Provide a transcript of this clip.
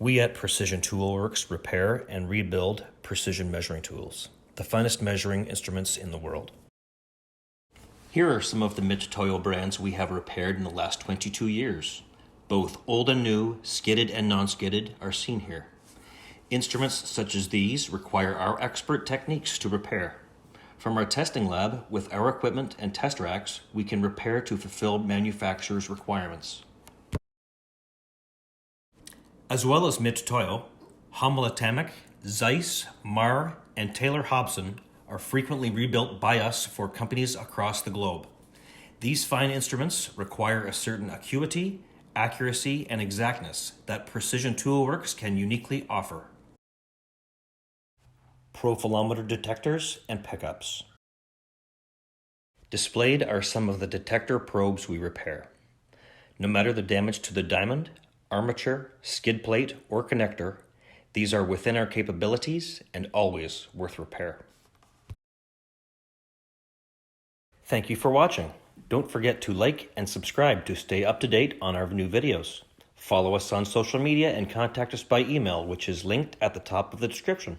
We at Precision Toolworks repair and rebuild precision measuring tools, the finest measuring instruments in the world. Here are some of the Mitutoyo brands we have repaired in the last 22 years. Both old and new, skidded and non-skidded, are seen here. Instruments such as these require our expert techniques to repair. From our testing lab, with our equipment and test racks, we can repair to fulfill manufacturer's requirements. As well as Mitutoyo, Hommel-Etamic, Zeiss, Marr, and Taylor Hobson are frequently rebuilt by us for companies across the globe. These fine instruments require a certain acuity, accuracy, and exactness that Precision Toolworks can uniquely offer. Profilometer detectors and pickups. Displayed are some of the detector probes we repair. No matter the damage to the diamond, armature, skid plate, or connector, these are within our capabilities and always worth repair. Thank you for watching. Don't forget to like and subscribe to stay up to date on our new videos. Follow us on social media and contact us by email, which is linked at the top of the description.